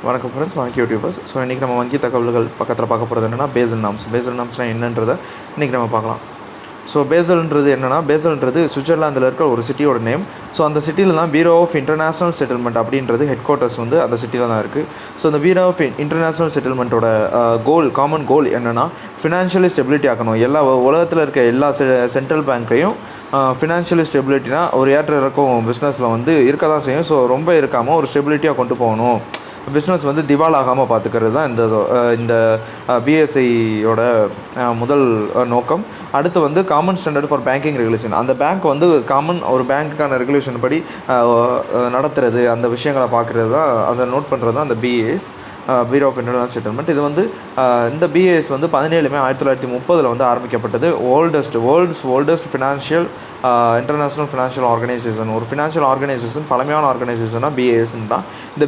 வணக்கம் ஃப்ரெண்ட்ஸ், வணக்கம் YouTubers. So இன்றைக்கி நம்ம வங்கி தகவல்கள் பக்கத்தில் பார்க்க போகிறது என்னென்னா பேசல் நாம்ஸ்னால் என்னன்றதை இன்றைக்கி நம்ம பார்க்கலாம். ஸோ பேசல்ன்றது சுவிட்சர்லாந்தில் இருக்கிற ஒரு சிட்டியோட நேம். ஸோ அந்த சிட்டியில் தான் பியூரோ ஆஃப் இன்டர்நேஷ்னல் செட்டில்மெண்ட் அப்படின்றது ஹெட் குவார்ட்டர்ஸ் வந்து அந்த சிட்டியில் தான் இருக்குது. ஸோ அந்த பியூரோ ஆஃப் இன்டர்நேஷ்னல் செட்டில்மெண்ட்டோட காமன் கோல் என்னென்னா ஃபினான்ஷியலி ஸ்டெபிலிட்டி ஆக்கணும். உலகத்தில் இருக்க எல்லா சென்ட்ரல் பேங்க்கையும் ஃபினான்ஷியலி ஸ்டெபிலிட்டினா ஒரு ஏற்ற இறக்கம் பிஸ்னஸில் வந்து இருக்க தான் செய்யும். ஸோ ரொம்ப இருக்காமல் ஒரு ஸ்டெபிலிட்டியாக கொண்டு போகணும், பிஸ்னஸ் வந்து திவாலாகாமல் பார்த்துக்கிறது தான் இந்த பிஎஸ்ஐயோட முதல் நோக்கம். அடுத்து வந்து common standard for banking regulation. அந்த பேங்க் வந்து ஒரு பேங்க்குக்கான ரெகுலேஷன் படி நடத்துறது, அந்த விஷயங்களை பார்க்குறது தான், அதை நோட் பண்ணுறது தான் அந்த BAS, bureau of international settlement. இது வந்து இந்த பிஏஎஸ் வந்து 17 மே 1930 வந்து ஆரம்பிக்கப்பட்டது. World's oldest international financial organisation. ஒரு ஃபினான்ஷியல் ஆர்கனைசேஷன், பழமையான ஆர்கனைசேஷனாக பிஏஎஸ்ன்னு தான். இந்த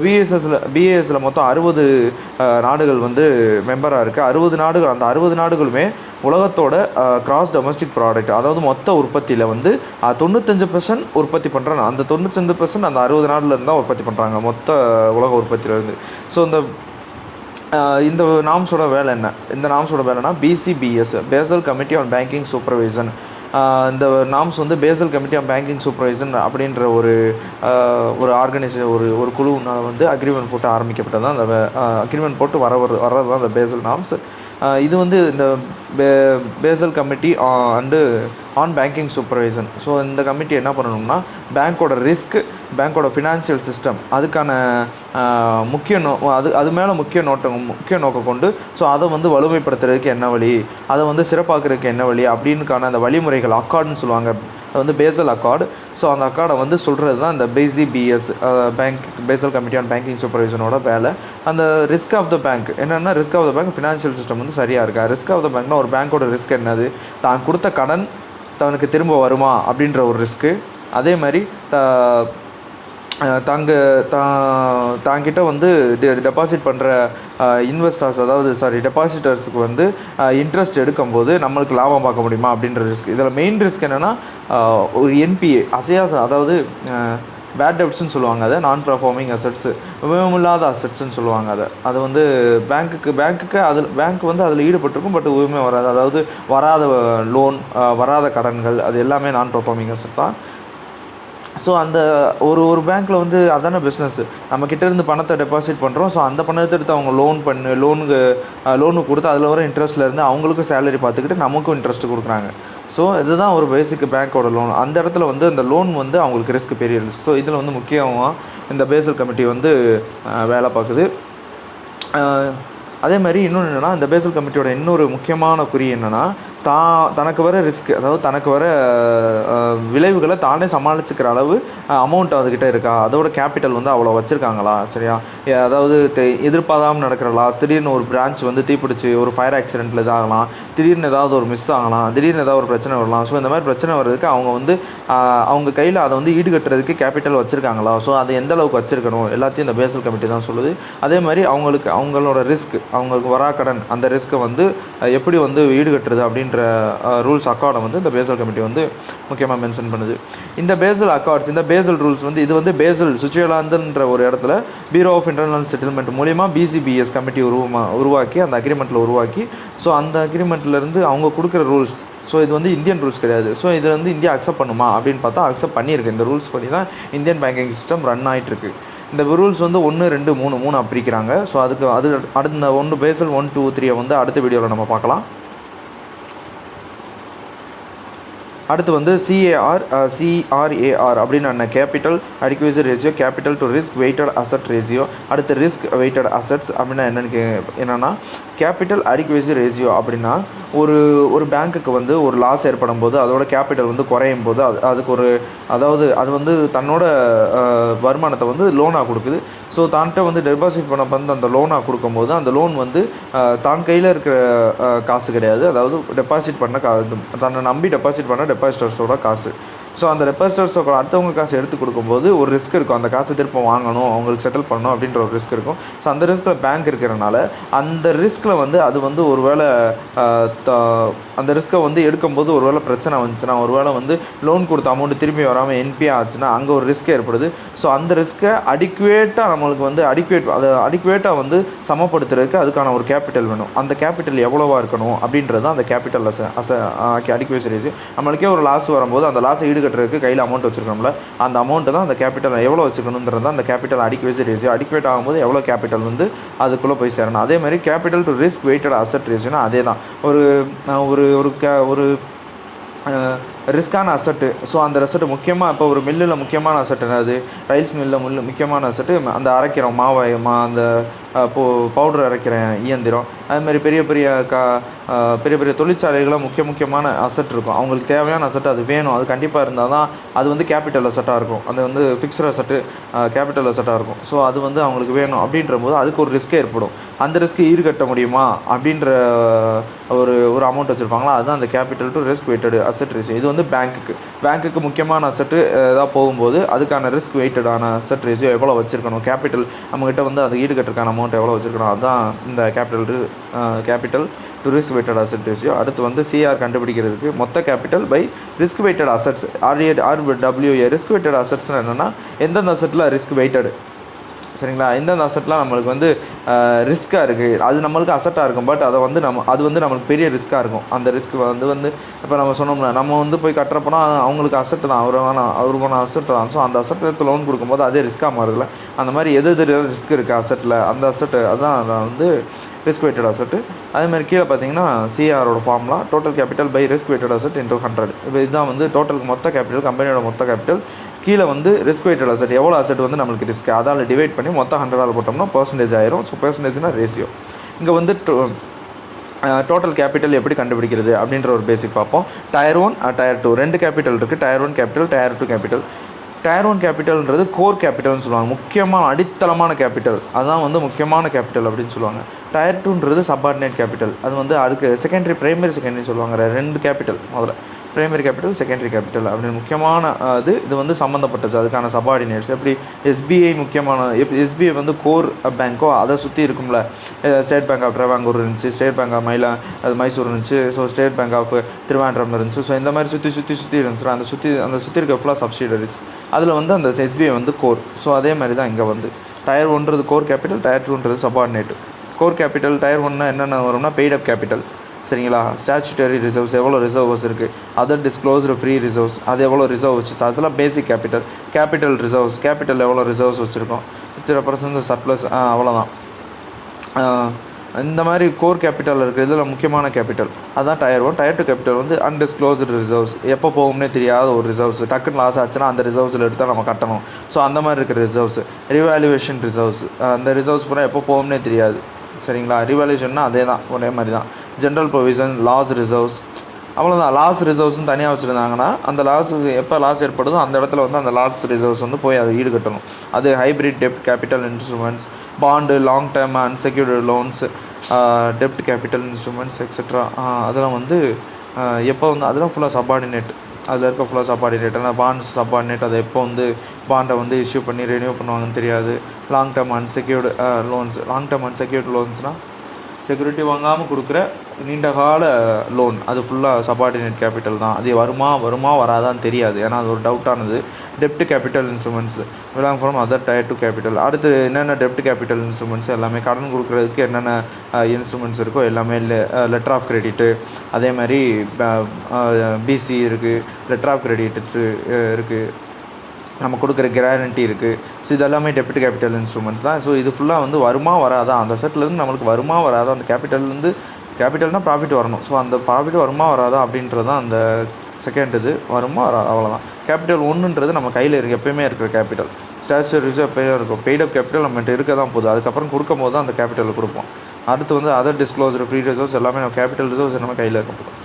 பிஏஎஸில் மொத்தம் 60 நாடுகள் வந்து மெம்பராக இருக்குது. 60 நாடுகளுமே உலகத்தோட கிராஸ் டொமஸ்டிக் ப்ராடக்ட், அதாவது மொத்த உற்பத்தியில் வந்து 95% உற்பத்தி பண்ணுறாங்க. அந்த 95% அந்த 60 நாடுலேருந்து தான் உற்பத்தி பண்ணுறாங்க மொத்த உலக உற்பத்தியிலேருந்து. ஸோ இந்த நாம்ஸோட வேலை என்ன? இந்த நாம்ஸோட வேலைனா BCBS, Basel committee on banking supervision. இந்த நாம்ஸ் வந்து Basel committee on banking supervision அப்படின்ற ஒரு ஒரு குழுனால் வந்து அக்ரிமெண்ட் போட்டு ஆரம்பிக்கப்பட்டது தான். அந்த அக்ரிமெண்ட் போட்டு வர்றது தான் இந்த பேசல் நாம்ஸ். இது வந்து இந்த Basel committee on banking supervision. So இந்த கமிட்டி என்ன பண்ணணும்னா பேங்க்கோட ஃபினான்ஷியல் சிஸ்டம், அதுக்கான அது மேலே முக்கிய நோக்கம் கொண்டு, ஸோ அதை வந்து வலுமைப்படுத்துறதுக்கு என்ன வழி, அதை வந்து சிறப்பாக்குறதுக்கு என்ன வழி அப்படின்னுக்கான அந்த வழிமுறைகள், அக்கார்டுன்னு சொல்லுவாங்க. அது வந்து பேசல் அக்கார்டு. ஸோ அந்த அக்கார்டை வந்து சொல்கிறது தான் இந்த BCBS, Basel committee on banking சூப்பர்வைசனோட வேலை. அந்த ரிஸ்க் ஆஃப் த பேங்க் என்னென்னா, risk of the bank financial system வந்து சரியாக இருக்கா. ரிஸ்க் ஆஃப் த பேங்க்னா ஒரு பேங்க்கோட ரிஸ்க் என்னது, தான் கொடுத்த கடன் தனக்கு திரும்ப வருமா அப்படின்ற ஒரு ரிஸ்க்கு. அதே மாதிரி தாங்கிட்ட வந்து டெபாசிட் பண்ணுற டெபாசிட்டர்ஸுக்கு வந்து இன்ட்ரெஸ்ட் எடுக்கும்போது நம்மளுக்கு லாபம் பார்க்க முடியுமா அப்படின்ற ரிஸ்க். இதில் மெயின் ரிஸ்க் என்னென்னா ஒரு என்பிஏ, அதாவது பேட் டெப்ட்ஸ்ன்னு சொல்லுவாங்க. அதை நான் பர்ஃபார்மிங் அசட்ஸு, உபயோகமில்லாத அசட்ஸ்ன்னு சொல்லுவாங்க. அது வந்து பேங்க் வந்து அதில் ஈடுபட்டிருக்கும், பட் உபயோகமே வராது. அதாவது வராத லோன், வராத கடன்கள், அது எல்லாமே நான் பர்ஃபார்மிங் அசட் தான். ஸோ அந்த ஒரு பேங்க்கில் வந்து அதான பிஸ்னஸ், நம்மக்கிட்டேருந்து பணத்தை டெபாசிட் பண்ணுறோம். ஸோ அந்த பணத்தை எடுத்து அவங்க லோனுக்கு கொடுத்து அதில் வர இன்ட்ரெஸ்ட்லேருந்து அவங்களுக்கும் சேலரி பார்த்துக்கிட்டு நமக்கும் இன்ட்ரெஸ்ட் கொடுக்குறாங்க. ஸோ இதுதான் ஒரு பேசிக் பேங்க்கோட லோன். அந்த இடத்துல வந்து அந்த லோன் வந்து அவங்களுக்கு பெரிய ரிஸ்க். ஸோ இதில் வந்து முக்கியமாக இந்த பேசல் கமிட்டி வந்து வேலை பார்க்குது. அதே மாதிரி இன்னொன்று என்னென்னா, இந்த பேசல் கமிட்டியோட இன்னொரு முக்கியமான குறி என்னென்னா, தனக்கு வர ரிஸ்க், அதாவது தனக்கு வர விளைவுகளை தானே சமாளிச்சுக்கிற அளவு அமௌண்ட் அதுக்கிட்ட இருக்கா, அதோட கேபிட்டல் வந்து அவ்வளோ வச்சுருக்காங்களா, சரியா. அதாவது எதிர்பாராமல் நடக்கிற லாஸ், திடீர்னு ஒரு பிரான்ச் வந்து தீப்பிடிச்சு ஒரு ஃபயர் ஆக்சிடென்ட்டில் இதாகலாம், திடீர்னு ஏதாவது ஒரு மிஸ் ஆகலாம், திடீர்னு ஏதாவது ஒரு பிரச்சனை வரலாம். ஸோ இந்த மாதிரி பிரச்சனை வர்றதுக்கு அவங்க வந்து அவங்க கையில் அதை வந்து ஈடுகட்டுறதுக்கு கேபிட்டல் வச்சுருக்காங்களா, ஸோ அதை எந்த அளவுக்கு வச்சுருக்கணும், எல்லாத்தையும் இந்த பேசல் கமிட்டி தான் சொல்லுது. அதே மாதிரி அவங்களோட ரிஸ்க், அவங்களுக்கு வராக்கடன், அந்த ரிஸ்க்கை வந்து எப்படி வந்து ஈடுகட்டுறது அப்படின்ற ரூல்ஸ் அக்கார்டை வந்து இந்த பேசல் கமிட்டி வந்து முக்கியமாக மென்ஷன் பண்ணுது. இந்த பேசல் அக்கார்ட்ஸ், இந்த பேசல் ரூல்ஸ் வந்து இது வந்து பேசல் சுவிட்சர்லாந்துன்ற ஒரு இடத்துல பியூரோ ஆஃப் இன்டர்நேஷ்னல் செட்டில்மெண்ட் மூலிமா பிசிபிஎஸ் கமிட்டி உருவாக்கி அந்த அக்ரிமெண்ட்டில் உருவாக்கி, ஸோ அந்த அக்ரிமெண்ட்லேருந்து அவங்க கொடுக்குற ரூல்ஸ். ஸோ இது வந்து இந்தியன் ரூல்ஸ் கிடையாது. ஸோ இது வந்து இந்தியா அக்செப்ட் பண்ணுமா அப்படின்னு பார்த்தா அக்செப்ட் பண்ணியிருக்கு. இந்த ரூல்ஸ் படி தான் இந்தியன் பேங்கிங் சிஸ்டம் ரன் ஆகிட்டுருக்கு. இந்த ரூல்ஸ் வந்து 1, 2, 3 பிரிக்கிறாங்க. ஸோ அடுத்த 1 பேசல் 1, 2, 3 வந்து அடுத்த வீடியோவில் நம்ம பார்க்கலாம். அடுத்து வந்து CRAR அப்படின்னு capital adequacy ratio, capital to risk weighted asset ratio. அடுத்து ரிஸ்க் வெயிட்டட் அசட்ஸ் அப்படின்னா என்னென்னா கேபிட்டல் அடிக்வேசி ரேஷியோ அப்படின்னா ஒரு பேங்க்குக்கு வந்து ஒரு லாஸ் ஏற்படும் போது அதோட கேபிட்டல் வந்து குறையும் போது அது வந்து தன்னோட வருமானத்தை வந்து லோனாக கொடுக்குது. ஸோ தான்கிட்ட வந்து டெபாசிட் பண்ண அந்த லோனாக கொடுக்கும்போது அந்த லோன் வந்து தான் கையில் இருக்கிற காசு கிடையாது. அதாவது டெபாசிட் பண்ண தன்னை நம்பி டெபாசிட் பண்ண டெபாசிட்டர்ஸோட காசு. ஸோ அந்த டெபாசிட்டர்ஸ் அடுத்தவங்க காசு எடுத்து கொடுக்கும்போது ஒரு ரிஸ்க் இருக்கும், அந்த காசை திரும்ப வாங்கணும், அவங்களுக்கு செட்டில் பண்ணணும் அப்படின்ற ஒரு ரிஸ்க் இருக்கும். ஸோ அந்த ரிஸ்கில் பேங்க் இருக்கிறனால அந்த ரிஸ்கில் வந்து அது வந்து ஒரு வேளை அந்த ரிஸ்க்கை வந்து எடுக்கும்போது ஒரு வேளை பிரச்சனை வந்துச்சுன்னா, ஒரு வேளை வந்து லோன் கொடுத்த அமௌண்ட் திரும்பி வராமல் என்பிஏ ஆச்சுன்னா அங்கே ஒரு ரிஸ்க் ஏற்படுது. ஸோ அந்த ரிஸ்க்கை நம்மளுக்கு வந்து அடிக்குவேட்டாக வந்து சமப்படுத்துறதுக்கு அதுக்கான ஒரு கேபிட்டல் வேணும். அந்த கேபிட்டல் எவ்வளோவா இருக்கணும் அப்படின்றது தான் அந்த கேபிட்டல் அடிக்குவேசி ரேஷியோ. நம்மளுக்கே ஒரு லாஸ் வரும்போது அந்த லாஸை ஈடுகட்டுறதுக்கு கையில் அமௌண்ட் வச்சுருக்கோம்ல, அந்த அமௌண்ட்டு தான் அந்த கேபிட்டல் எவ்வளோ வச்சுக்கணுன்றது தான் அந்த கேபிட்டல் அடிக்குவேசி ரேஷியோ. அடிக்குவேட் ஆகும்போது எவ்வளோ கேபிட்டல் வந்து அதுக்குள்ளே போய் சேரணும். அதே மாதிரி capital to risk weighted asset ரேஷியோனா அதே தான். ஒரு ரிஸ்கான அசட்டு. ஸோ அந்த அசட்டு முக்கியமாக இப்போ ஒரு மில்லில் முக்கியமான அசட்டு என்னது, ரைஸ் மில்லில் முக்கியமான அசட்டு அந்த அரைக்கிறோம் அந்த பவுடர் அரைக்கிற இயந்திரம். அதுமாதிரி பெரிய பெரிய தொழிற்சாலைகளாக முக்கியமான அசட் இருக்கும். அவங்களுக்கு தேவையான அசட்டு அது வேணும், அது கண்டிப்பாக இருந்தால் தான் அது வந்து கேபிட்டல் அசட்டாக இருக்கும். அது வந்து ஃபிக்ஸ்டு அசட்டு கேபிட்டல் அசட்டாக இருக்கும். ஸோ அது வந்து அவங்களுக்கு வேணும் அப்படின்ற போது அதுக்கு ஒரு ரிஸ்க் ஏற்படும். அந்த ரிஸ்க்கு ஈடுகட்ட முடியுமா அப்படின்ற ஒரு அமௌண்ட் வச்சுருப்பாங்களா, அதுதான் அந்த capital to risk weighted asset ratio. இது வந்து பேங்க்குக்கு முக்கியமான அசட்டு ஏதாவது போகும்போது அதுக்கான ரிஸ்க் வெயிட்டடான அசட் ரேஷியோ எவ்வளோ வச்சுருக்கணும், கேபிட்டல் நம்மகிட்ட வந்து அது ஈடுகட்டுறதுக்கான அமௌண்ட் எவ்வளோ வச்சுருக்கணும், அதுதான் இந்த capital to risk weighted asset ratio. அடுத்து வந்து சிஆர் கண்டுபிடிக்கிறதுக்கு மொத்த capital by risk weighted assets, RWA. Risk weighted அசட்ஸ்னால் என்னென்னா எந்தெந்த அசட்டில் ரிஸ்க் வெயிட்டடு, சரிங்களா, எந்தெந்த அசட்லாம் நம்மளுக்கு வந்து ரிஸ்க்காக இருக்குது, அது நம்மளுக்கு அசட்டாக இருக்கும், பட் அது வந்து நம்மளுக்கு பெரிய ரிஸ்க்காக இருக்கும். அந்த ரிஸ்க் வந்து இப்போ நம்ம சொன்னோம்னா நம்ம வந்து போய் கட்டுறப்போனா அவங்களுக்கு அசட்டு தான், அவருக்கான அசட்டு தான். ஸோ அந்த அசட்டை எடுத்து லோன் கொடுக்கும்போது அதே ரிஸ்க்காக மாறுதில்ல. அந்த மாதிரி எது ரிஸ்க் இருக்குது அசட்டில், அந்த அசட்டு அதுதான் வந்து ரிஸ்க் வெயிட்டட் அசட்டு. அதேமாதிரி கீழே பார்த்தீங்கன்னா சிஆரோட formula total capital by risk weighted asset into 100. இப்போ இதுதான் வந்து டோட்டலுக்கு மொத்த கேபிட்டல், கம்பெனியோட மொத்த கேபிட்டல். கீழே வந்து ரிஸ்க் வெயிட்டட் அசட் எவ்வளோ அசட் வந்து நம்மளுக்கு ரிஸ்க், அதால் டிவைட் பண்ணி மொத்தம் 100 போட்டோம்னா பெர்சன்டேஜ் ஆயிரும். ஸோ பெர்சன்டேஜ்னா ரேஷியோ. இங்கே வந்து டோட்டல் கேபிட்டல் எப்படி கண்டுபிடிக்கிறது அப்படின்ற ஒரு பேசிக் பார்ப்போம். டயர் 1 டயர் 2 2 கேபிட்டல் இருக்குது. Tier 1 capital, tier 2 capital. Tier 1 கேபிட்டல்ன்றது கோர் கேபிட்டல்னு சொல்லுவாங்க, முக்கியமான அடித்தளமான கேபிட்டல், அதுதான் வந்து முக்கியமான கேபிட்டல் அப்படின்னு சொல்லுவாங்க. டயர் 2ன்றது சப்பார்டினேட் கேபிட்டல், அது வந்து அதுக்கு பிரைமரி செகண்டரி சொல்லுவாங்க. 2 கேபிட்டல், முதல்ல பிரைமரி கேபிட்டல், செகண்டரி கேபிட்டல் அப்படின்னு முக்கியமான இது வந்து சம்மந்தப்பட்டது, அதுக்கான சப்பார்டினேட்ஸ். எப்படி எஸ்பிஐ முக்கியமான, எஸ்பிஐ வந்து கோர் பேங்க்கோ அதை சுற்றி இருக்கும்ல, ஸ்டேட் பேங்க் ஆஃப் ட்ராவங்கூர் இருந்துச்சு, ஸ்டேட் பேங்க் ஆஃப் மைசூர் இருந்துச்சு, ஸோ ஸ்டேட் பேங்க் ஆஃப் திருவாண்டம் இருந்துச்சு. ஸோ இந்த மாதிரி சுற்றி இருந்துச்சுன்னா அந்த சுற்றி இருக்க ஃபுல்லாக சப்சிடரிஸ், அதில் வந்து அந்த எஸ்பிஐ வந்து கோர். ஸோ அதே மாதிரி தான் இங்கே வந்து டயர் 1ன்றது கோர் கேபிட்டல், டயர் 2ன்றது சப்பார்டினேட். கோர் கேபிட்டல் டயர் 1 என்னென்ன வரும்னா பெய்ட் அப் கேபிட்டல், சரிங்களா, ஸ்டாச்சுட்டரி ரிசர்வ்ஸ் எவ்வளோ ரிசர்வ்ஸ் இருக்குது, அதர் டிஸ்க்ளோஸ்டு ஃப்ரீ ரிசர்வ்ஸ் அது எவ்வளோ ரிசர்வ் வச்சு, அதெல்லாம் பேசிக் கேபிட்டல் ரிசர்வ்ஸ், கேபிட்டல் எவ்வளோ ரிசர்வ்ஸ் வச்சுருக்கோம், 0% சர்ப்ளஸ், அவ்வளோதான். இந்த மாதிரி கோர் கேபிட்டல் இருக்குது, இதில் முக்கியமான கேபிட்டல் அதுதான் டயர் 1. டயர் 2 கேபிட்டல் வந்து அன்டிஸ்க்ளோஸ்டு ரிசர்வ்ஸ், எப்போ போகும்னே தெரியாத ஒரு ரிசர்வ்ஸ், டக்குன்னு லாஸ் ஆச்சுன்னா அந்த ரிசர்வ்ஸில் எடுத்தால் நம்ம கட்டணும். ஸோ அந்த மாதிரி இருக்கிற ரிசர்வ்ஸ். ரிவாலுவேஷன் ரிசர்வ்ஸ், அந்த ரிசர்வ்ஸ் பூரா எப்போ போகும்னே தெரியாது, சரிங்களா. ரிவாலுவேஷன்னா அதே தான், ஒரே மாதிரி தான். ஜென்ரல் ப்ரொவிஷன், லாஸ் ரிசர்வ்ஸ், அவ்வளோதான். லாஸ் ரிசர்வ்ஸ்னு தனியாக வச்சுருந்தாங்கன்னா அந்த எப்போ லாஸ் ஏற்படுதோ அந்த இடத்துல வந்து அந்த லாஸ் ரிசர்வ்ஸ் வந்து போய் அதை ஈடுகட்டணும். அது ஹைப்ரிட் டெப்ட் capital instruments, bond, long term unsecured loans, டெப்ட் கேபிட்டல் இன்ஸ்ட்ருமெண்ட்ஸ் எக்ஸெட்ரா, அதெல்லாம் வந்து எப்போ வந்து அதெல்லாம் ஃபுல்லாக சப்பார்டினேட், அதில் இருக்க ஃபுல்லாக சப்பார்டினேட். ஆனால் பாண்ட்ஸ் சப்பார்டினேட், அதை எப்போ வந்து பாண்டை வந்து இஷ்யூ பண்ணி ரெனியூ பண்ணுவாங்கன்னு தெரியாது. லாங் டேர்ம் அன்செக்யூர்டு லோன்ஸ்னால் செக்யூரிட்டி வாங்காமல் கொடுக்குற நீண்டகால லோன், அது ஃபுல்லாக சப்பார்டினேட் கேபிட்டல் தான். அது வருமா வராதான்னு தெரியாது, ஏன்னா அது ஒரு டவுட்டானது. டெப்ட் capital instruments belong from other tier 2 capital. அடுத்து என்னென்ன டெப்ட் கேபிட்டல் இன்ஸ்ட்ருமெண்ட்ஸ் எல்லாமே, கடன் கொடுக்குறதுக்கு என்னென்ன இன்ஸ்ட்ருமெண்ட்ஸ் இருக்கோ எல்லாமே, லெட்டர் ஆஃப் கிரெடிட்டு, அதே மாதிரி பிசி இருக்குது, லெட்டர் ஆஃப் கிரெடிட்டு இருக்குது, நம்ம கொடுக்குற கேரண்டி இருக்குது. ஸோ இதெல்லாமே டெப்ட் கேபிட்டல் இன்ஸ்ட்ருமெண்ட்ஸ் தான். ஸோ இது ஃபுல்லாக வந்து வருமா வராதா, அந்த அசட்லேருந்து நம்மளுக்கு வருமா வராதா, அந்த கேபிட்டல்னால் ப்ராஃபிட் வரணும். ஸோ அந்த ப்ராஃபிட் வருமா வராதா அப்படின்றது தான் அந்த செகண்ட் இது, வருமா வராது, அவ்வளோதான். கேபிட்டல் 1ன்றது நம்ம கையில் எப்போயுமே இருக்கிற கேபிட்டல். ஸ்டாச்சுட்டரி ரிசர்வ் எப்போயும் இருக்கும். பெய்ட் அப் கேபிட்டல் நம்மகிட்ட இருக்க தான் போகுது, அதுக்கப்புறம் கொடுக்கும் போது தான் அந்த கேபிட்டலில் கொடுப்போம். அடுத்து வந்து அதர் டிஸ்க்ளோஸ்டு ஃப்ரீ ரிசர்வ்ஸ் எல்லாமே நம்ம கேபிட்டல் ரிசர்வ்ஸ் எல்லாமே கையில் இருக்க போகிறோம்.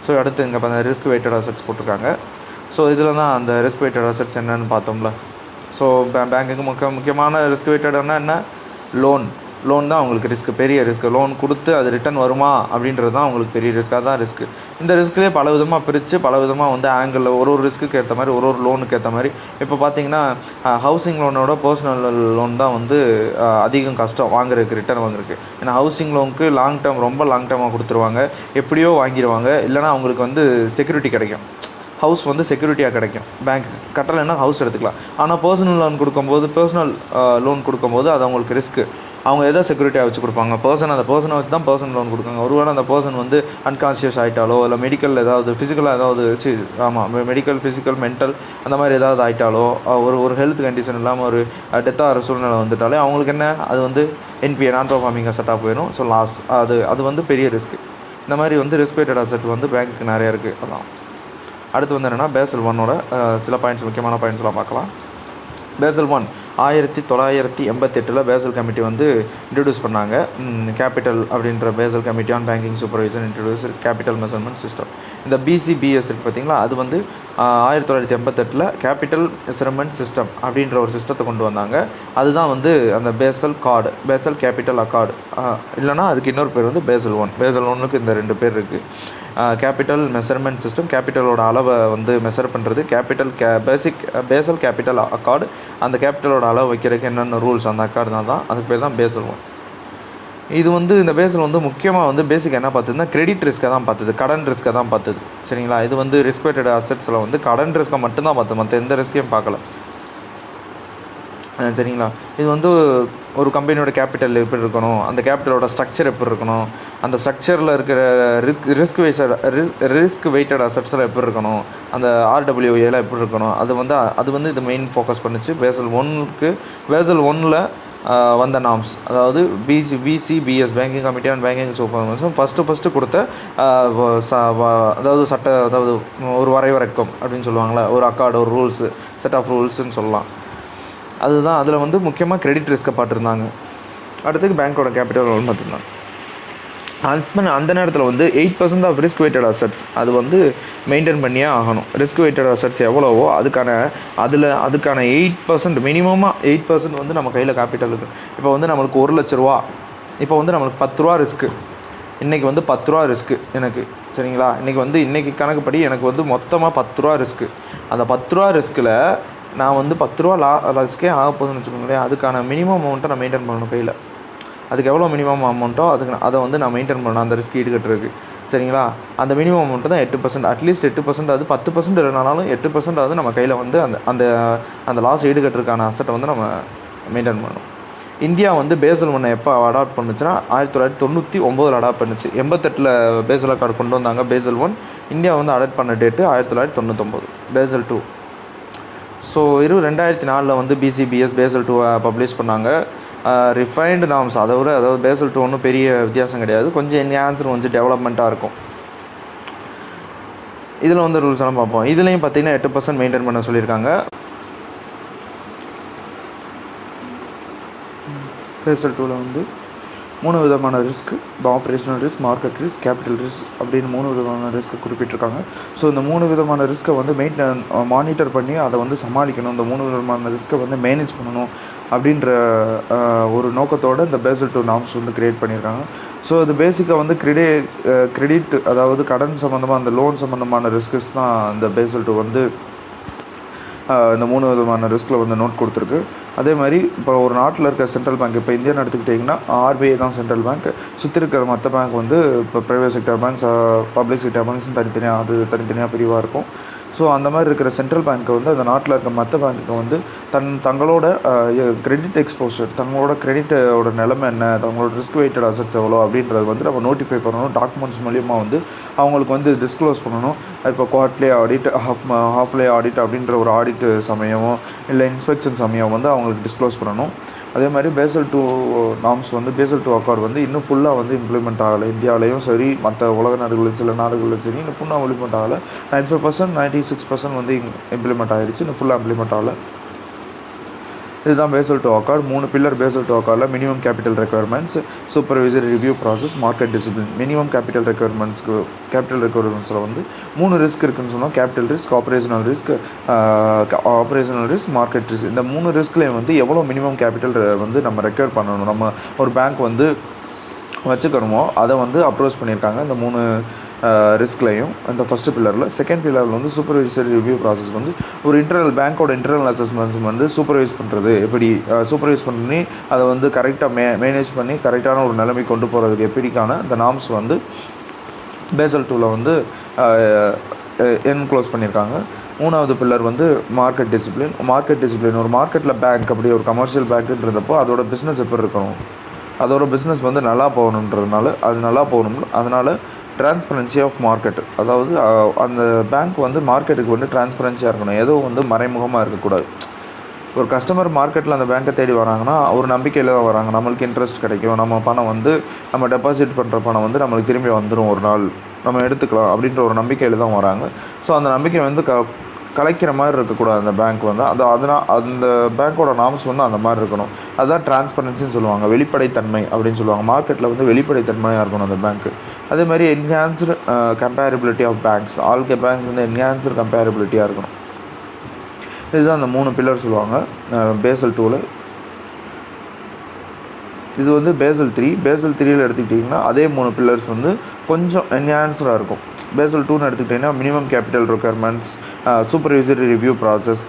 ஸோ அடுத்து இங்கே பார்த்தா ரிஸ்க் வெயிட்டட் அசட்ஸ் போட்டிருக்காங்க. ஸோ இதில் தான் அந்த ரிஸ்க் வெயிட்டட் அசட்ஸ் என்னென்னு பார்த்தோம்ல. ஸோ பேங்க்குக்கு முக்கியமான ரிஸ்க் வெயிட்டட்னா என்ன, லோன் தான் அவங்களுக்கு ரிஸ்க், பெரிய ரிஸ்க். லோன் கொடுத்து அது ரிட்டர்ன் வருமா அப்படின்றது தான் அவங்களுக்கு பெரிய ரிஸ்க். அதுதான் ரிஸ்க். இந்த ரிஸ்க்லேயே பல விதமாக பிரித்து பல விதமாக வந்து ஆங்கிளில் ஒரு ரிஸ்க்குக்கு ஏற்ற மாதிரி ஒரு லோனுக்கு ஏற்ற மாதிரி. இப்போ பார்த்தீங்கன்னா ஹவுசிங் லோனோட பர்சனல் லோன் தான் வந்து அதிகம் கஷ்டம் வாங்குறதுக்கு, ரிட்டர்ன் வாங்குறதுக்கு. ஏன்னா ஹவுசிங் லோனுக்கு லாங் டேர்ம், ரொம்ப லாங் டேர்மாக கொடுத்துருவாங்க, எப்படியோ வாங்கிடுவாங்க. இல்லைனா அவங்களுக்கு வந்து செக்யூரிட்டி கிடைக்கும், ஹவுஸ் வந்து செக்யூரிட்டியாக கிடைக்கும். பேங்க் கட்டலைன்னா ஹவுஸ் எடுத்துக்கலாம். ஆனால் பர்சனல் லோன் கொடுக்கும்போது அது அவங்களுக்கு ரிஸ்க்கு. அவங்க எதை செக்யூரிட்டியாக வச்சு கொடுப்பாங்க? அந்த பர்சனை வச்சு தான் பர்சனல் லோன் கொடுக்காங்க. ஒருவேளை அந்த பர்சன் வந்து அன்கான்ஷியஸ் ஆகிட்டாலோ, இல்லை மெடிக்கல் ஏதாவது ஃபிசிக்கலாக ஏதாவது மெடிக்கல், ஃபிசிக்கல், மென்டல் அந்த மாதிரி ஏதாவது ஆகிட்டாலோ, ஒரு ஹெல்த் கண்டிஷன் இல்லாமல் ஒரு டெத் ஆகிற சூழ்நிலை வந்துட்டாலே அவங்களுக்கு என்ன, அது வந்து NPA, நான் பர்ஃபார்மிங் அசட்டாக போயிடும். ஸோ லாஸ், அது வந்து பெரிய ரிஸ்க்கு. இந்த மாதிரி வந்து ரிஸ்க் வெயிட்டட் அசெட் வந்து பேங்க்கு நிறையா இருக்குது. அதான் அடுத்து வந்து என்னென்னா பேசல் 1ஓட சில பாயிண்ட்ஸ், முக்கியமான பாயிண்ட்ஸ்லாம் பார்க்கலாம். பேசல் 1 1988 பேசல் கமிட்டி வந்து இன்ட்ரடியூஸ் பண்ணாங்க. கேபிட்டல் அப்படின்ற Basel committee on banking supervision introduce capital measurement system. இந்த BCBS இருக்குது பார்த்திங்களா, அது வந்து 1988 கேபிட்டல் மெஷர்மெண்ட் சிஸ்டம் அப்படின்ற ஒரு சிஸ்டத்தை கொண்டு வந்தாங்க. அதுதான் வந்து அந்த பேசல் கேபிட்டல் அக்கார்டு, இல்லைனா அதுக்கு இன்னொரு பேர் வந்து பேசல் 1. பேசல் 1க்கு இந்த 2 பேர் இருக்குது. கேபிட்டல் மெஷர்மெண்ட் சிஸ்டம், கேபிட்டலோட அளவை வந்து மெஷர் பண்ணுறது. பேசல் கேபிட்டல் அக்கார்டு, அந்த கேபிட்டலோட அளவு வைக்கிறதுக்கு என்னென்ன ரூல்ஸ், அந்த அக்கார்டு தான் அதுக்கு பேர் தான் பேசல் 1. இது வந்து இந்த பேசல் வந்து முக்கியமாக வந்து பேசிக் என்ன பார்த்துதுன்னா கிரெடிட் ரிஸ்க்கை தான் பார்த்துது, கடன் ரிஸ்க்கை தான் பார்த்துது. சரிங்களா, இது வந்து ரிஸ்க் வெயிட்டட் அசெட்ஸில் வந்து கடன் ரிஸ்க்கை மட்டும்தான் பார்த்துது, மற்ற எந்த ரிஸ்க்கையும் பார்க்கல. சரிங்களா, இது வந்து ஒரு கம்பெனியோட கேபிட்டல் எப்படி இருக்கணும், அந்த கேபிட்டலோட ஸ்ட்ரக்சர் எப்படி இருக்கணும், அந்த ஸ்ட்ரக்சரில் இருக்கிற ரிஸ்க் வெயிட்டட் அசெட்ஸில் எப்படி இருக்கணும், அந்த RWAல எப்படி இருக்கணும், அது வந்து இது மெயின் ஃபோக்கஸ் பண்ணிச்சு. பேசல் 1ல் வந்த நார்ம்ஸ், அதாவது BCBS banking committee and banking supervision first கொடுத்த அதாவது ஒரு வரையறைக்கம் அப்படின்னு சொல்லுவாங்களே, ஒரு அக்கார்டு, ஒரு ரூல்ஸு, செட் ஆஃப் ரூல்ஸுன்னு சொல்லலாம். அதுதான் அதில் வந்து முக்கியமாக கிரெடிட் ரிஸ்க்கை பார்த்துருந்தாங்க. அடுத்துக்கு பேங்க்கோட கேபிட்டல் லோன் பார்த்துருந்தாங்க. அந்த நேரத்தில் வந்து 8% ஆஃப் ரிஸ்க் வெயிட்டட் அசெட்ஸ் அது வந்து மெயின்டைன் பண்ணியே ஆகணும். ரிஸ்க் வெயிட்டட் அசெட்ஸ் எவ்வளவோ அதுக்கான 8%, மினிமமாக 8% வந்து நம்ம கையில் கேபிட்டல் இருக்குது. இப்போ வந்து நம்மளுக்கு 1 லட்ச ரூபா, இப்போ வந்து நம்மளுக்கு 10 ரூபா ரிஸ்க்கு, இன்றைக்கி வந்து 10 ரூபா ரிஸ்க்கு எனக்கு. சரிங்களா, இன்றைக்கி கணக்குப்படி எனக்கு வந்து மொத்தமாக 10 ரூபா ரிஸ்க்கு. அந்த 10 ரூபா ரிஸ்கில் நான் வந்து 10 ரூபா ரிஸ்க்கே ஆக போகுதுன்னு வச்சுக்கோங்களேன். அதுக்கான மினிமம் அமௌண்ட்டை நான் மெயின்டைன் பண்ணணும் கையில். அதுக்கு எவ்வளோ மினிமம் அமௌண்ட்டோ அதை வந்து நான் மெயின்டைன் பண்ணணும், அந்த ரிஸ்க் ஈடுகட்டுறதுக்கு. சரிங்களா, அந்த மினிமம் அமௌண்ட்டு தான் 8%, அட்லீஸ்ட் 8%, அது 10% இல்லைனாலும் 8% நம்ம கையில் வந்து அந்த லாஸ் ஈடுகட்டுறதுக்கான அசெட்டை வந்து நம்ம மெயின்டைன் பண்ணணும். இந்தியா வந்து பேசல் 1 எப்போ அடாப்ட் பண்ணுச்சுன்னா 1999 அடாப்ட் பண்ணுச்சு. 88 பேசல் அக்கார்டு கொண்டு வந்தாங்க பேசல் 1. இந்தியா வந்து அடாப்ட் பண்ண டேட்டு 1999. பேசல் 2 ஸோ 2004 வந்து BCBS பேசல் 2 பப்ளிஷ் பண்ணாங்க. ரிஃபைன்டு நார்ம்ஸ், அதாவது பேசல் 2 ஒன்றும் பெரிய வித்தியாசம் கிடையாது, கொஞ்சம் என்ஹான்ஸ்டு, கொஞ்சம் டெவலப்மெண்ட்டாக இருக்கும். இதில் வந்து ரூல்ஸ் எல்லாம் பார்ப்போம். இதுலேயும் பார்த்தீங்கன்னா 8% மெயின்டைன் பண்ண சொல்லியிருக்காங்க. பேசல் 2ல் வந்து 3 விதமான risk, operational risk, market risk, capital risk அப்படின்னு 3 விதமான ரிஸ்க் குறிப்பிட்டிருக்காங்க. ஸோ இந்த 3 விதமான ரிஸ்க்கை வந்து மானிட்டர் பண்ணி அதை வந்து சமாளிக்கணும், இந்த 3 விதமான ரிஸ்க்கை வந்து மேனேஜ் பண்ணணும் அப்படின்ற ஒரு நோக்கத்தோடு இந்த பேசல் 2 நார்ம்ஸ் வந்து க்ரியேட் பண்ணியிருக்காங்க. ஸோ இது பேசிக்காக வந்து கிரெடிட், அதாவது கடன் சம்மந்தமாக, அந்த லோன் சம்மந்தமான ரிஸ்க்ஸ் தான் இந்த பேசல் 2 வந்து இந்த 3 விதமான ரிஸ்கில் வந்து நோட் கொடுத்துருக்கு. அதே மாதிரி இப்போ ஒரு நாட்டில் இருக்க சென்ட்ரல் பேங்க், இப்போ இந்தியான்னு எடுத்துக்கிட்டிங்கன்னா RBI தான் சென்ட்ரல் பேங்க். சுற்றி இருக்கிற மற்ற பேங்க் வந்து இப்போ private sector banks, public sector பேங்க்ஸும் தனித்தனியாக பிரிவாக இருக்கும். ஸோ அந்த மாதிரி இருக்கிற சென்ட்ரல் பேங்க்கை வந்து அந்த நாட்டில் இருக்க மற்ற பேங்க்கு வந்து தங்களோட கிரெடிட் எக்ஸ்போஷர், தங்களோட கிரெடிட்டோட நிலைமை என்ன, தங்களோட ரிஸ்க் வெயிட்டட் அசெட்ஸ் எவ்வளோ அப்படின்றது வந்து நம்ம நோட்டிஃபை பண்ணணும். டாக்குமெண்ட்ஸ் மூலியமாக வந்து அவங்களுக்கு வந்து டிஸ்க்ளோஸ் பண்ணணும். இப்போ குவார்ட்லி ஆடிட், ஹாஃப்லே ஆடிட் அப்படின்ற ஒரு ஆடிட் சமயமோ இல்லை இன்ஸ்பெக்ஷன் சமயம் வந்து அவங்களுக்கு டிஸ்க்ளோஸ் பண்ணணும். அதே மாதிரி பேசல் 2 நார்ம்ஸ் வந்து பேசல் 2 அக்கார்டு வந்து இன்னும் ஃபுல்லாக வந்து இம்ப்ளிமெண்ட் ஆகலை. இந்தியாவிலையும் சரி, மற்ற உலக நாடுகளில் சில நாடுகளில் சரி, இன்னும் ஃபுல்லாக இம்ப்ளிமெண்ட் ஆகலை. 95%, 96% வந்து இம்ப்ளிமெண்ட் ஆகிடுச்சு, இன்னும் ஃபுல்லாக இம்ப்ளிமெண்ட் ஆகலை. இதுதான் Basel two accord. 3 pillar Basel two அக்கார்டில் minimum capital requirements, supervisory review process, market discipline. Minimum capital ரெக்குயர்மெண்ட்ஸில் வந்து 3 ரிஸ்க் இருக்குதுன்னு சொன்னால் capital risk, operational risk, market risk. இந்த 3 ரிஸ்க்லேயும் வந்து எவ்வளோ மினிமம் கேபிட்டல் வந்து நம்ம ரெக்யர் பண்ணணும், நம்ம ஒரு பேங்க் வந்து வச்சுக்கணுமோ அதை வந்து அப்ரோச் பண்ணியிருக்காங்க இந்த 3 ரிஸ்க்லையும். இந்த ஃபஸ்ட்டு பில்லரில். செகண்ட் பில்லரில் வந்து சூப்பர்வைசரி ரிவ்யூ ப்ராசஸ் வந்து ஒரு பேங்க்கோட இன்டர்னல் அசஸ்மெண்ட்ஸ் வந்து சூப்பர்வைஸ் பண்ணுறது எப்படி, சூப்பர்வைஸ் பண்ணி அதை வந்து கரெக்டாக மேனேஜ் பண்ணி கரெக்டான ஒரு நிலைமை கொண்டு போகிறதுக்கு எப்படிக்கான இந்த நார்ம்ஸ் வந்து பேசல் 2ல் வந்து என்க்ளோஸ் பண்ணியிருக்காங்க. 3வது பில்லர் வந்து மார்க்கெட் டிசிப்ளின். ஒரு மார்க்கெட்டில் பேங்க் அப்படி ஒரு கமர்ஷியல் பேங்க்குன்றதப்போ அதோட பிஸ்னஸ் எப்படி இருக்கணும், அதோட பிஸ்னஸ் வந்து நல்லா போகணுன்றதுனால அதனால் டிரான்ஸ்பரன்சி ஆஃப் மார்க்கெட், அதாவது அந்த பேங்க் வந்து மார்க்கெட்டுக்கு வந்து டிரான்ஸ்பரன்சியாக இருக்கணும், எதுவும் வந்து மறைமுகமாக இருக்கக்கூடாது. ஒரு கஸ்டமர் மார்க்கெட்டில் அந்த பேங்க்கை தேடி வராங்கன்னா ஒரு நம்பிக்கையில் தான் வராங்க, நம்மளுக்கு இன்ட்ரெஸ்ட் கிடைக்கும், நம்ம பணம் வந்து நம்ம டெபாசிட் பண்ணுற பணம் வந்து நம்மளுக்கு திரும்பி வந்துடும், ஒரு நாள் நம்ம எடுத்துக்கலாம் அப்படின்ற ஒரு நம்பிக்கையில் தான் வராங்க. ஸோ அந்த நம்பிக்கை வந்து கலைக்கிற மாதிரி இருக்கக்கூடாது அந்த பேங்க் வந்து. அதனால் அந்த பேங்க்கோட நார்ம்ஸ் வந்து அந்த மாதிரி இருக்கணும். அதுதான் டிரான்ஸ்பரன்சின்னு சொல்லுவாங்க, வெளிப்படைத்தன்மை அப்படின்னு சொல்லுவாங்க. மார்க்கெட்டில் வந்து வெளிப்படைத்தன்மையாக இருக்கணும் அந்த பேங்க்கு. அதே மாதிரி enhanced comparability of banks, all banks வந்து என்ஹான்ஸ்டு கம்பேரபிலிட்டியாக இருக்கணும். இதுதான் அந்த 3 பில்லர் சொல்லுவாங்க பேசல் 2ல். இது வந்து பேசல் 3ல் எடுத்துக்கிட்டிங்கன்னா அதே 3 பில்லர்ஸ் வந்து கொஞ்சம் என்ஹான்ஸ்டாக இருக்கும். பேசல் 2ன்னு எடுத்துக்கிட்டிங்கன்னா minimum capital requirements, supervisory review process,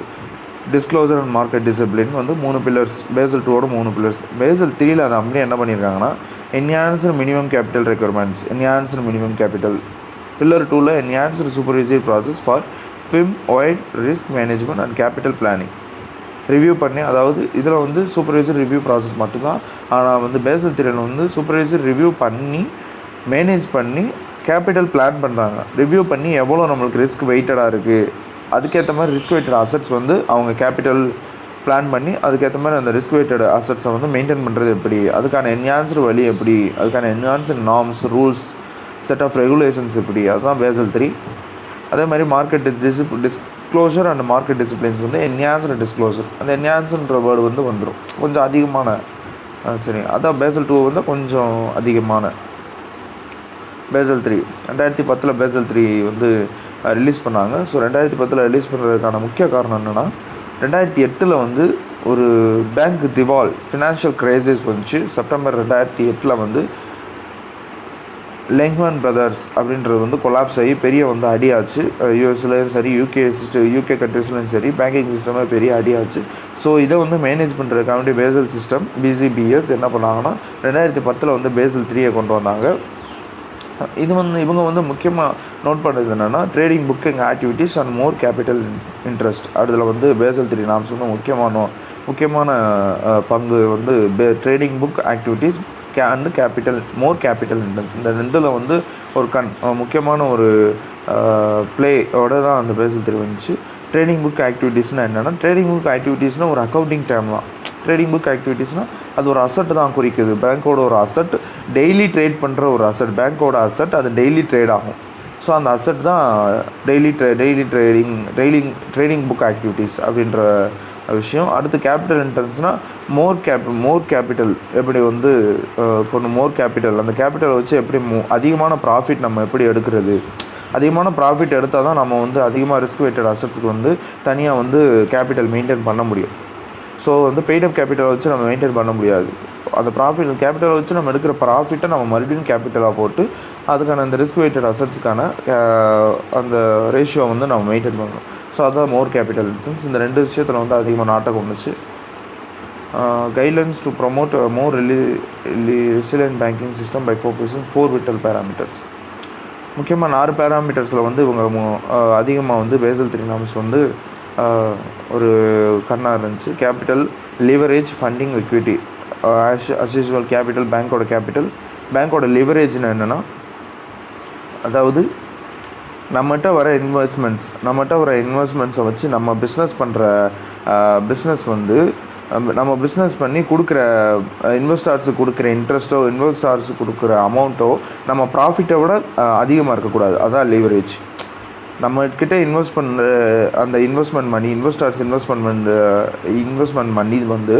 disclosure and market discipline வந்து 3 பில்லர்ஸ். பேசல் 2வோட 3 பில்லர்ஸ். பேசல் 3ல் அதை அப்படியே என்ன பண்ணியிருக்காங்கன்னா enhanced minimum capital requirements, enhanced minimum capital. Pillar 2ல் enhanced supervisory process for firm wide risk management and capital planning review பண்ணி, அதாவது இதில் வந்து சூப்பர்வைசரி ரிவ்யூ ப்ராசஸ் மட்டும்தான். ஆனால் வந்து பேசல் 3ல் வந்து சூப்பர்வைசரி ரிவ்யூ பண்ணி மேனேஜ் பண்ணி கேபிட்டல் பிளான் பண்ணுறாங்க. ரிவ்யூ பண்ணி எவ்வளோ நம்மளுக்கு ரிஸ்க் வெயிட்டடாக இருக்குது, அதுக்கேற்ற மாதிரி ரிஸ்க் வெயிட்டட் அசட்ஸ் வந்து அவங்க கேபிட்டல் பிளான் பண்ணி அதுக்கேற்ற மாதிரி அந்த ரிஸ்க் வெயிட்டட் அசட்ஸை வந்து மெயின்டைன் பண்ணுறது எப்படி, அதுக்கான என்ஹான்ஸ்டு வழி எப்படி, அதுக்கான enhanced norms, rules, set of regulations எப்படி, அதுதான் பேசல் 3. அதே மாதிரி market disclosure and market disciplines வந்து என்ஹான்ஸ்டு டிஸ்க்ளோஷர். அந்த என்ஹான்ஸ்ன்ற வேர்டு வந்து வந்துடும் கொஞ்சம் அதிகமான, சரி அதான் பேசல் 2 வந்து கொஞ்சம் அதிகமான. பேசல் 3 2010 பேசல் 3 வந்து ரிலீஸ் பண்ணாங்க. ஸோ 2010 ரிலீஸ் பண்ணுறதுக்கான முக்கிய காரணம் என்னென்னா 2008 வந்து ஒரு பேங்க் திவால், ஃபினான்ஷியல் கிரைசிஸ் வந்துச்சு. செப்டம்பர் 2008 வந்து லெஹ்மன் பிரதர்ஸ் அப்படின்றது வந்து கொலாப்ஸ் ஆகி பெரிய வந்து அடியாச்சு. யூஎஸ்லேயும் சரி யூகே கண்ட்ரீஸ்லையும் சரி பேங்கிங் சிஸ்டமே பெரிய அடியாச்சு. ஸோ இதை வந்து மேனேஜ் பண்ணுறதுக்காக பேசல் சிஸ்டம் பிசிபிஎஸ் என்ன பண்ணாங்கன்னா 2010 வந்து பேசல் 3 கொண்டு வந்தாங்க. இது வந்து இவங்க வந்து முக்கியமாக நோட் பண்ணுறது என்னென்னா trading booking activities and more capital interest. அதில் வந்து பேசல் 3 நார்ம்ஸ் வந்து முக்கியமான பங்கு வந்து trading book activities and more capital interest. இந்த ரெண்டில் வந்து ஒரு முக்கியமான ஒரு ப்ளேயோட தான் அந்த பேசல் 3 வந்துச்சு. ட்ரேடிங் புக் ஆக்டிவிட்டீஸ்னால் என்னென்னா, ட்ரேடிங் புக் ஆக்டிவிட்டீஸ்னால் ஒரு அக்கௌண்டிங் டேர்ம் தான். ட்ரேடிங் புக் ஆக்டிவிட்டீஸ்னால் அது ஒரு அசட் தான் குறிக்குது. பேங்க்கோட ஒரு அசட், டெய்லி ட்ரேட் பண்ணுற ஒரு அசட், பேங்க்கோட அசட், அது டெய்லி ட்ரேட் ஆகும். ஸோ அந்த அசட் தான் ட்ரேடிங் புக் ஆக்டிவிட்டீஸ் அப்படின்ற விஷயம். அடுத்து கேபிட்டல் இன்டென்ஸ்னால் மோர் கேபிட்டல் எப்படி வந்து கொஞ்சம் மோர் கேபிட்டல், அந்த கேபிட்டலை வச்சு எப்படி அதிகமான ப்ராஃபிட் நம்ம எப்படி எடுக்கிறது, அதிகமான ப்ராஃபிட் எடுத்தால் தான் நம்ம வந்து அதிகமாக ரிஸ்க் வெயிட்டட் அசட்ஸுக்கு வந்து தனியாக வந்து கேபிட்டல் மெயின்டைன் பண்ண முடியும். ஸோ வந்து பெய்டப் கேபிட்டலை வச்சு நம்ம மெயின்டைன் பண்ண முடியாது. அந்த கேபிட்டலை வச்சு நம்ம எடுக்கிற ப்ராஃபிட்டை நம்ம மறுபடியும் கேபிட்டலாக போட்டு அதுக்கான அந்த ரிஸ்க் வெயிட்டட் அசட்ஸுக்கான அந்த ரேஷியோ வந்து நம்ம மெயின்டைன் பண்ணணும். ஸோ அதுதான் மோர் கேபிட்டல் இன்டென்ஸ். இந்த 2 விஷயத்தில் வந்து அதிகமாக நாட்டம் கொண்டுச்சு. Guidelines to promote more resilient banking system by focusing 4 vital parameters. முக்கியமாக 4 பேராமீட்டர்ஸில் வந்து இவங்க அதிகமாக வந்து பேசல் 3 நார்ம்ஸ் வந்து ஒரு கண்ணாக இருந்துச்சு. Capital, leverage, funding, liquidity. as usual capital, பேங்க்கோட லிவரேஜ்னு என்னென்னா, அதாவது நம்மகிட்ட வர இன்வெஸ்ட்மெண்ட்ஸை வச்சு நம்ம பிஸ்னஸ் வந்து நம்ம பிஸ்னஸ் பண்ணி கொடுக்குற இன்வெஸ்டார்ஸுக்கு கொடுக்குற இன்ட்ரெஸ்ட்டோ, இன்வெஸ்டார்ஸுக்கு கொடுக்குற அமௌண்ட்டோ நம்ம ப்ராஃபிட்டை விட அதிகமாக இருக்கக்கூடாது. அதான் லிவரேஜ். நம்மக்கிட்ட இன்வெஸ்ட் பண்ணுற அந்த இன்வெஸ்ட்மெண்ட் மணி இன்வெஸ்ட்மெண்ட் மணி வந்து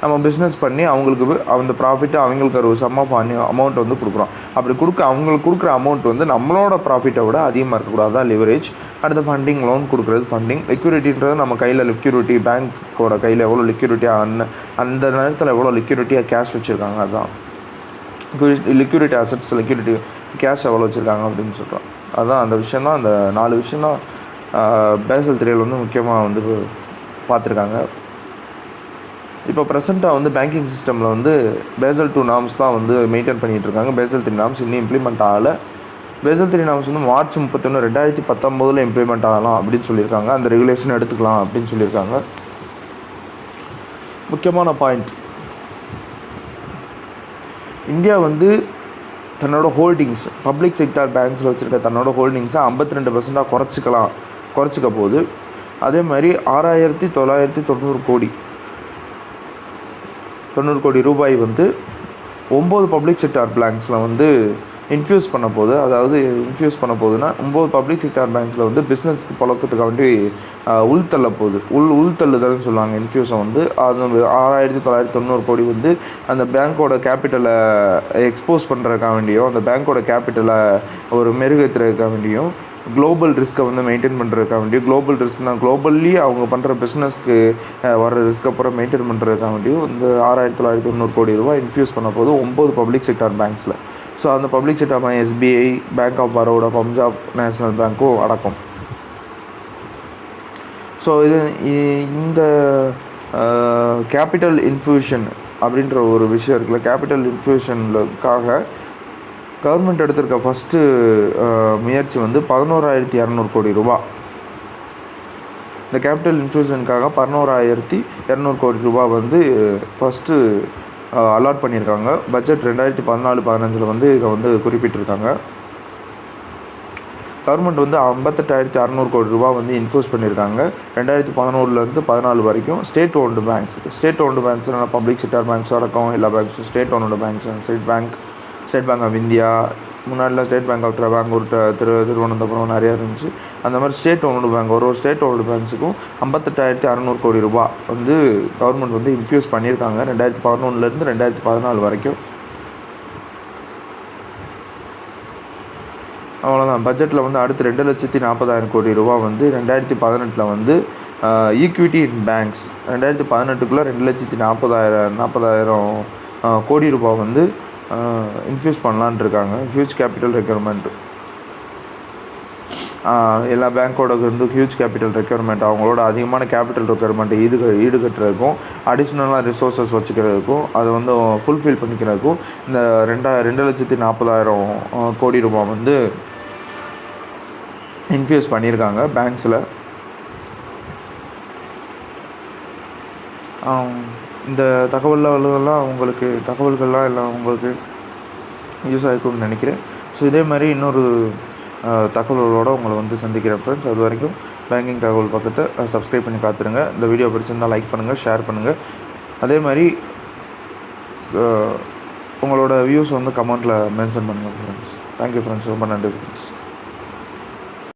நம்ம பிஸ்னஸ் பண்ணி அவங்களுக்கு அந்த ப்ராஃபிட்டை அவங்களுக்கு ஒரு சம் ஆஃப் அமௌண்ட் வந்து கொடுக்குறோம். அப்படி அவங்களுக்கு கொடுக்குற அமௌண்ட் வந்து நம்மளோட ப்ராஃபிட்டை விட அதிகமாக இருக்கக்கூடாது. தான் லிவரேஜ். அடுத்த ஃபண்டிங், லோன் கொடுக்குறது ஃபண்டிங். லிக்யூரிட்டின்றது நம்ம கையில் லிக்யூரிட்டி, பேங்க்கோட கையில் எவ்வளோ லிக்யூரிட்டியாக அந்த நேரத்தில் எவ்வளோ லிக்யூரிட்டியாக கேஷ் வச்சுருக்காங்க, அதுதான் லிக்யூரிட்டி அசட்ஸ். லிக்யூரிட்டி கேஷ் எவ்வளோ வச்சுருக்காங்க அப்படின்னு சொல்கிறோம். அதுதான் அந்த விஷயம் தான், அந்த 4 விஷயம் தான் பேசல் 3 வந்து முக்கியமாக வந்து பார்த்துருக்காங்க. இப்போ ப்ரெசென்ட்டாக வந்து பேங்கிங் சிஸ்டமில் வந்து பேசல் 2 நார்ம்ஸ் தான் வந்து மெயின்டைன் பண்ணிகிட்ருக்காங்க. பேசல் 3 நார்ம்ஸ் இன்னும் இம்ப்ளிமெண்ட் ஆகலை. பேசல் 3 நார்ம்ஸ் வந்து மார்ச் 31, 2019 இம்ப்ளிமெண்ட் ஆகலாம் அப்படின்னு சொல்லியிருக்காங்க. அந்த ரெகுலேஷன் எடுத்துக்கலாம் அப்படின்னு சொல்லியிருக்காங்க. முக்கியமான பாயிண்ட், இந்தியா வந்து தன்னோட ஹோல்டிங்ஸ் பப்ளிக் செக்டார் பேங்க்ஸில் வச்சுருக்க தன்னோட ஹோல்டிங்ஸை 52% குறைச்சிக்க போகுது. அதே மாதிரி 6,990 கோடி ரூபாய் வந்து 9 பப்ளிக் செக்டார் பேங்க்ஸில் வந்து இன்ஃப்யூஸ் பண்ண போகுது. அதாவது இன்ஃப்யூஸ் பண்ண போகுதுன்னா 9 பப்ளிக் செக்டார் பேங்க்ஸில் வந்து பிஸ்னஸ்க்கு பழக்கத்துக்காக வேண்டி உள்தள்ள போகுது. உள்தள்ளுதல்னு சொல்லுவாங்க இன்ஃப்யூஸை வந்து. அது 6,990 கோடி வந்து அந்த பேங்க்கோட கேபிட்டலை எக்ஸ்போஸ் பண்ணுறதுக்காக வேண்டியும், அந்த பேங்க்கோட கேபிட்டலை ஒரு மெருகேற்றுறதுக்காக வேண்டியும், குளோபல் ரிஸ்க்கை வந்து மெயின்டைன் பண்ணுறதுக்காக வேண்டியும், குளோபல் ரிஸ்க்னால் குளோபல்லி அவங்க பண்ணுற பிஸ்னஸ்க்கு வர ரிஸ்க் அப்புறம் மெயின்டைன் பண்ணுறதுக்காக வேண்டியும் இந்த 6,990 கோடி ரூபாய் இன்ஃப்யூஸ் பண்ண போது 9 பப்ளிக் செக்டார் பேங்க்ஸில். ஸோ அந்த public sector bank SBI, bank of Baroda, Punjab national பேங்க்கும் அடக்கும். ஸோ இந்த கேபிட்டல் இன்ஃப்யூஷன் அப்படின்ற ஒரு விஷயம் இருக்குல்ல, கேபிட்டல் இன்ஃப்யூஷனுக்காக கவர்மெண்ட் எடுத்திருக்க ஃபஸ்ட்டு முயற்சி வந்து 11,200 கோடி ரூபா. இந்த கேபிட்டல் இன்ஃப்யூஷனுக்காக 11,200 கோடி ரூபா வந்து ஃபஸ்ட்டு அலாட் பண்ணியிருக்காங்க. பட்ஜெட் 2014-15 வந்து இதை வந்து குறிப்பிட்டிருக்காங்க. கவர்மெண்ட் வந்து 58,600 கோடி ரூபா வந்து இன்ஃப்யூஸ் பண்ணியிருக்காங்க 2011 14 வரைக்கும். ஸ்டேட் ஓன்டு பேங்க்ஸ்னால் பப்ளிக் செக்டார் பேங்க்ஸும் அடக்கம். எல்லா பேங்க்ஸும் state owned banks. State bank of India, முன்னாடிலாம் state bank of Bangalore, Thiruvananthapuram நிறையா இருந்துச்சு. அந்த மாதிரி ஸ்டேட் ஓன்டு பேங்க், ஒரு ஸ்டேட் ஓன்டு பேங்க்ஸுக்கும் 58,600 கோடி ரூபா வந்து கவர்மெண்ட் வந்து இன்ஃப்யூஸ் பண்ணியிருக்காங்க 2011 2014 வரைக்கும். அவ்வளோதான். பட்ஜெட்டில் வந்து அடுத்து 2,40,000 கோடி ரூபா வந்து 2018 வந்து ஈக்விட்டி இன் பேங்க்ஸ் 2018க்குள்ளே 2,40,000 கோடி ரூபா வந்து இன்ஃப்யூஸ் பண்ணலான் இருக்காங்க. Huge capital requirement. எல்லா பேங்க்கோட வந்து ஹியூஜ் கேபிட்டல் ரெக்யர்மெண்ட், அவங்களோட அதிகமான கேபிட்டல் ரெக்யர்மெண்ட்டை ஈடுகட்டுறதுக்கும், அடிஷ்னலாக ரிசோர்ஸஸ் வச்சுக்கிறதுக்கும், அதை வந்து ஃபுல்ஃபில் பண்ணிக்கிறதுக்கும் இந்த 2,40,000 கோடி ரூபா வந்து இன்ஃப்யூஸ் பண்ணியிருக்காங்க பேங்க்ஸில். இந்த தகவல்கள்லாம் உங்களுக்கு யூஸ் ஆகிருக்கும்னு நினைக்கிறேன். ஸோ இதே மாதிரி இன்னொரு தகவல்களோடு உங்களை வந்து சந்திக்கிறேன் ஃப்ரெண்ட்ஸ். அது வரைக்கும் பேங்கிங் தகவல் பக்கத்தை சப்ஸ்கிரைப் பண்ணி காத்துருங்க. இந்த வீடியோ பிடிச்சிருந்தால் லைக் பண்ணுங்கள், ஷேர் பண்ணுங்கள். அதே மாதிரி உங்களோட வியூஸ் வந்து கமெண்ட்டில் மென்ஷன் பண்ணுங்கள் ஃப்ரெண்ட்ஸ். Thank you friends. ரொம்ப நன்றி ஃப்ரெண்ட்ஸ்.